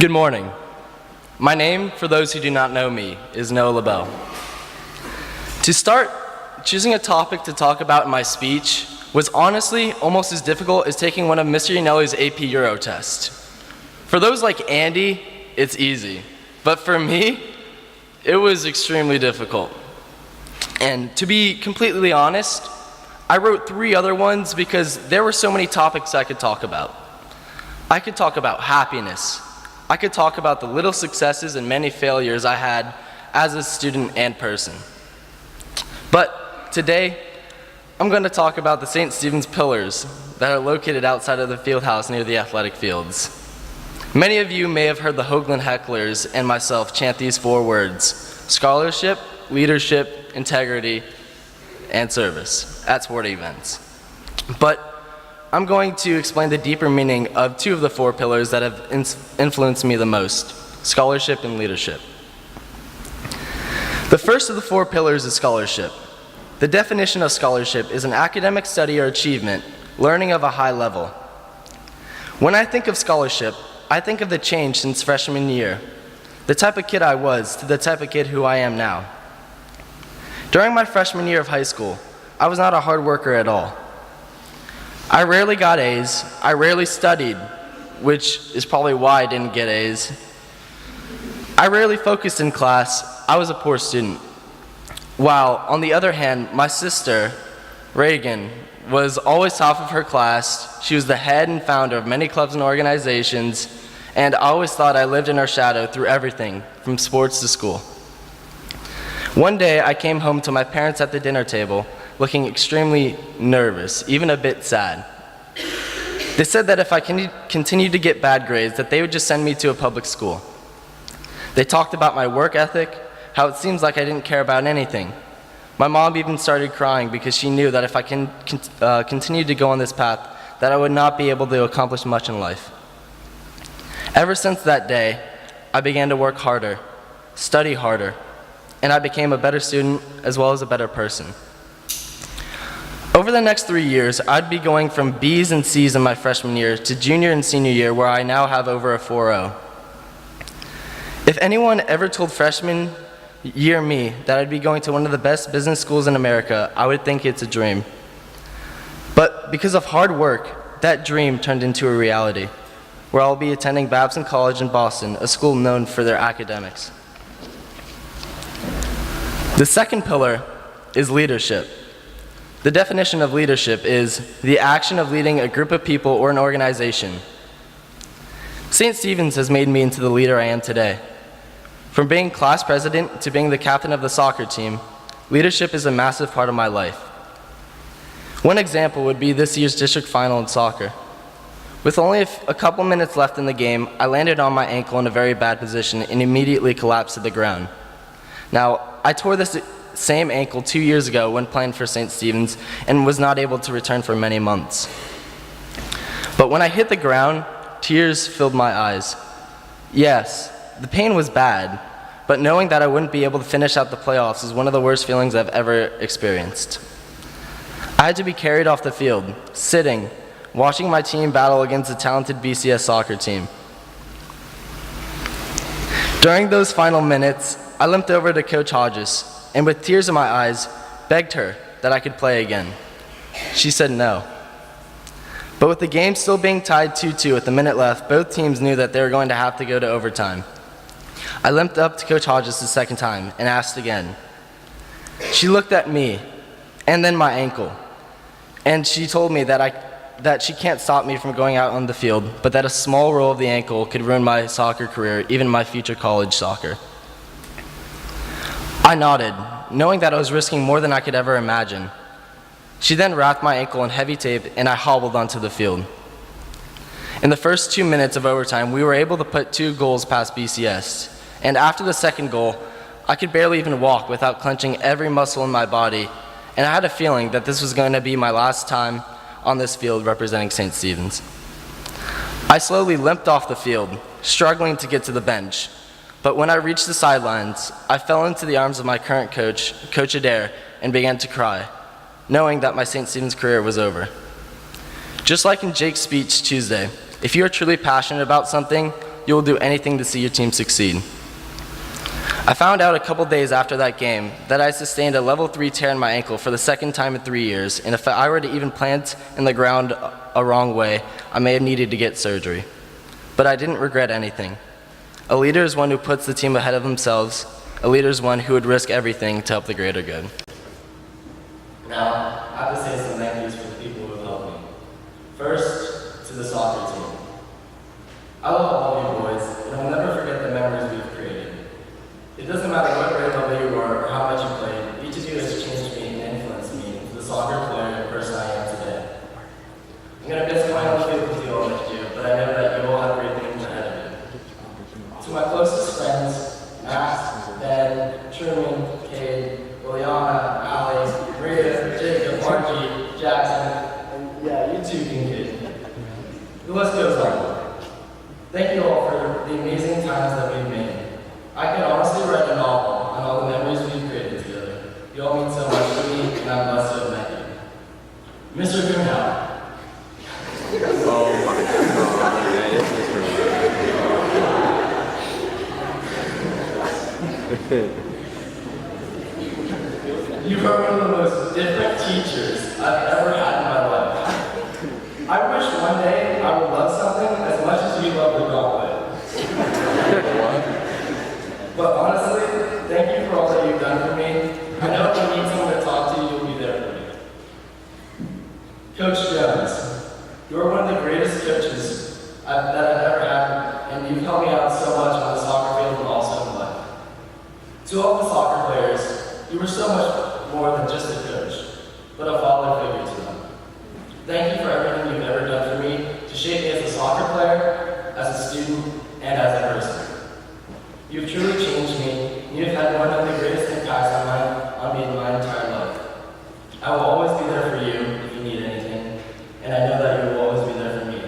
Good morning. My name, for those who do not know me, is Noah LaBelle. To start, choosing a topic to talk about in my speech was honestly almost as difficult as taking one of Mr. Yanelli's AP Euro tests. For those like Andy, it's easy. But for me, it was extremely difficult. And to be completely honest, I wrote 3 other ones because there were so many topics I could talk about. I could talk about happiness. I could talk about the little successes and many failures I had as a student and person. But today, I'm going to talk about the St. Stephen's Pillars that are located outside of the field house near the athletic fields. Many of you may have heard the Hoagland hecklers and myself chant these 4 words: scholarship, leadership, integrity, and service at sporting events. But I'm going to explain the deeper meaning of 2 of the 4 pillars that have influenced me the most: scholarship and leadership. The first of the 4 pillars is scholarship. The definition of scholarship is an academic study or achievement, learning of a high level. When I think of scholarship, I think of the change since freshman year, the type of kid I was to the type of kid who I am now. During my freshman year of high school, I was not a hard worker at all. I rarely got A's, I rarely studied, which is probably why I didn't get A's. I rarely focused in class, I was a poor student. While, on the other hand, my sister, Reagan, was always top of her class. She was the head and founder of many clubs and organizations, and I always thought I lived in her shadow through everything, from sports to school. One day, I came home to my parents at the dinner table, looking extremely nervous, even a bit sad. They said that if I continued to get bad grades, that they would just send me to a public school. They talked about my work ethic, how it seems like I didn't care about anything. My mom even started crying because she knew that if I continued to go on this path, that I would not be able to accomplish much in life. Ever since that day, I began to work harder, study harder, and I became a better student as well as a better person. Over the next 3 years, I'd be going from B's and C's in my freshman year to junior and senior year, where I now have over a 4.0. If anyone ever told freshman year me that I'd be going to one of the best business schools in America, I would think it's a dream. But because of hard work, that dream turned into a reality, where I'll be attending Babson College in Boston, a school known for their academics. The second pillar is leadership. The definition of leadership is the action of leading a group of people or an organization. St. Stephen's has made me into the leader I am today. From being class president to being the captain of the soccer team, leadership is a massive part of my life. One example would be this year's district final in soccer. With only a couple minutes left in the game, I landed on my ankle in a very bad position and immediately collapsed to the ground. Now, I tore this same ankle 2 years ago when playing for St. Stephen's and was not able to return for many months. But when I hit the ground, tears filled my eyes. Yes, the pain was bad, but knowing that I wouldn't be able to finish out the playoffs is one of the worst feelings I've ever experienced. I had to be carried off the field, sitting, watching my team battle against a talented BCS soccer team. During those final minutes, I limped over to Coach Hodges, and with tears in my eyes, begged her that I could play again. She said no. But with the game still being tied 2-2 with a minute left, both teams knew that they were going to have to go to overtime. I limped up to Coach Hodges the second time and asked again. She looked at me, and then my ankle, and she told me that she can't stop me from going out on the field, but that a small roll of the ankle could ruin my soccer career, even my future college soccer. I nodded, knowing that I was risking more than I could ever imagine. She then wrapped my ankle in heavy tape, and I hobbled onto the field. In the first 2 minutes of overtime, we were able to put 2 goals past BCS, and after the second goal, I could barely even walk without clenching every muscle in my body, and I had a feeling that this was going to be my last time on this field representing St. Stephen's. I slowly limped off the field, struggling to get to the bench. But when I reached the sidelines, I fell into the arms of my current coach, Coach Adair, and began to cry, knowing that my St. Stephen's career was over. Just like in Jake's speech Tuesday, if you are truly passionate about something, you will do anything to see your team succeed. I found out a couple days after that game that I sustained a level 3 tear in my ankle for the second time in 3 years, and if I were to even plant in the ground a wrong way, I may have needed to get surgery. But I didn't regret anything. A leader is one who puts the team ahead of themselves. A leader is one who would risk everything to help the greater good. Now, I have to say some thank yous for the people who have helped me. First, to the soccer team. I love all of you boys, and I'll never forget the memories we've created. It doesn't matter what grade level you were or how much you played, each of you has changed me and influenced me into the soccer player and person I am today. I'm going to miss going on the field with you all next year, but I know that you all have great things ahead of you. To my closest friends, Max, Ben, Truman, Cade, Liliana, Allie, Maria, Jacob, Margie, Jackson, and yeah, you too, King Kid. The list goes on. Thank you all for the amazing times that we've made. I could honestly write a novel on all the memories we've created together. You all mean so much to me, and I'm blessed to have met you. Mr. Goonhow. Oh my God, that is You are one of the most different teachers I've ever had in my life. I wish one day I would love something as much as you love the gauntlet. But honestly, thank you for all that you've done for me. I know if I need someone to talk to, you'll be there for me. Coach Jones, you're one of the greatest coaches that I've ever had, and you've helped me out so much on the soccer field and also in life. To all the soccer players, you were so much more than just a coach, but a father figure to them. Thank you for everything you've ever done for me to shape me as a soccer player, as a student, and as a person. You've truly changed me, and you've had one of the greatest impacts on me in my entire life. I will always be there for you if you need anything, and I know that you will always be there for me.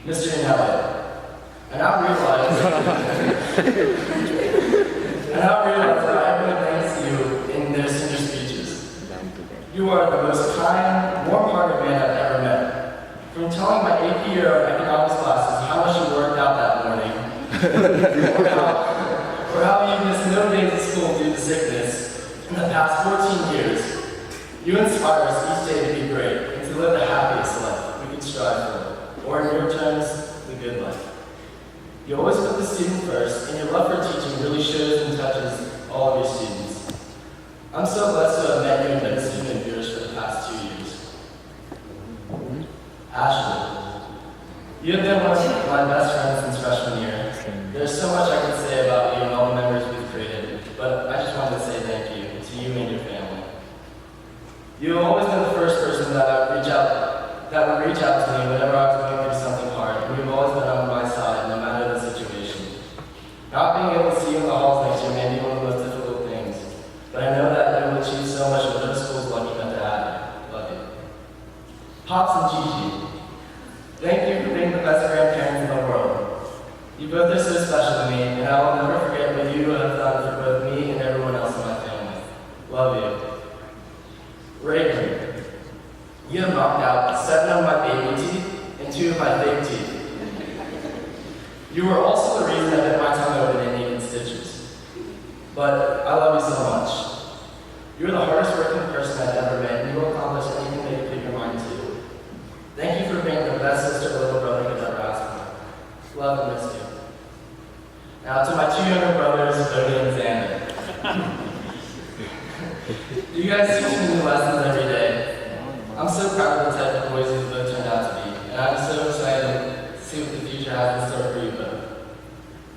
Mr. Inelli, I now realize that I have been thanks to you in their senior speeches. You are the most kind, warm-hearted man I've ever met. From telling my AP year of economics classes how much you worked out that morning, or how you missed no days of school due to sickness, in the past 14 years, you inspire us each day to be great and to live the happiest life we can strive for, or in your terms, the good life. You always put the student first, and your love for teaching really shows and touches all of your students. I'm so blessed to have met you and been a student of yours for the past 2 years. Ashley, you have been one of my best friends since freshman year. There's so much I could say about you and all the memories we've created, but I just wanted to say thank you to you and your family. You have always been the first person that would reach out to me whenever I was going through something hard, and you've always been on my side no matter the situation. Not being able to see you in the halls next year may be one of the most difficult things, but I know that you will achieve so much and middle school is lucky enough to have you. Love you. Pops and Gigi, thank you for being the best grandparents in the world. You both are so special to me, and I will never forget what you have done for both me and everyone else in my family. Love you. Reagan, you have knocked out 7 of my baby teeth and 2 of my fake teeth. You were also the reason I bit my tongue open and needed stitches. But I love you so much. You're the hardest working person I've ever met, and you will accomplish anything that you put your mind to. Thank you for being the best sister or little brother you could ever ask for. Love and miss you. Now to my 2 younger brothers, Bodie and Xander. You guys teach me new lessons every day. I'm so proud of the type of boys these both turned out to be, and I'm so excited to see what the future has in store for you both.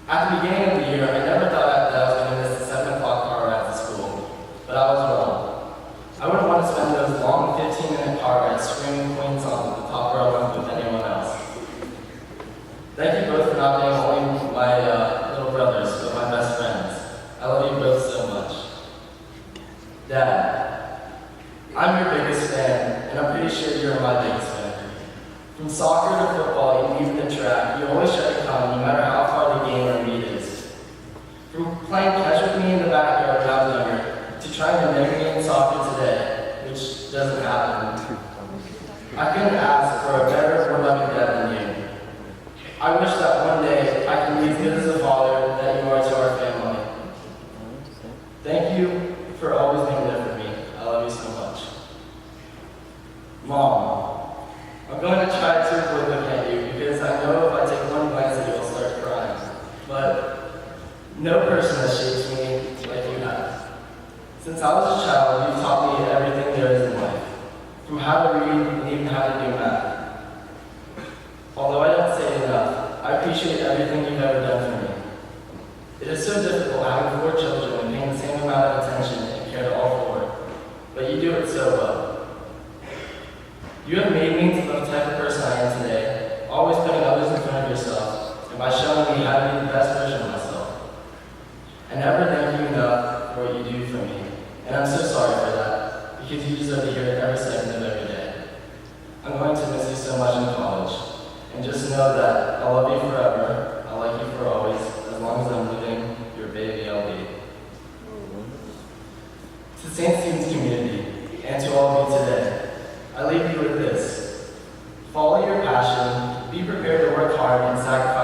At the beginning of the year, I never thought that I was going to miss the 7 o'clock car ride to school, but I was wrong. I wouldn't want to spend those long 15-minute car rides screaming Queen songs at the top row with anyone else. Thank you both for not being only my little brothers, but my best friends. I love you both so much. Dad, I'm your biggest fan, and I'm pretty sure you're my biggest fan. From soccer to football, and even the track, you always try to come, no matter how far the game or meet is. From playing catch with me in the backyard when I was younger, to trying to mimic me in soccer today, which doesn't happen. I couldn't ask for a better, more loving dad than you. I wish that Since I was a child, you've taught me everything there is in life, from how to read and even how to do math. Although I don't say it enough, I appreciate everything you've ever done for me. It is so difficult having 4 children and paying the same amount of attention and care to all 4, but you do it so well. You have made me into the type of person I am today, always putting others in front of yourself, and by showing me how to be the best version of myself. I never thank you enough for what you do for me, and I'm so sorry for that, because you deserve to hear it every second of every day. I'm going to miss you so much in college, and just know that I love you forever, I like you for always, as long as I'm living, your baby I'll be. To St. Stephen's community, and to all of you today, I leave you with this. Follow your passion, be prepared to work hard and sacrifice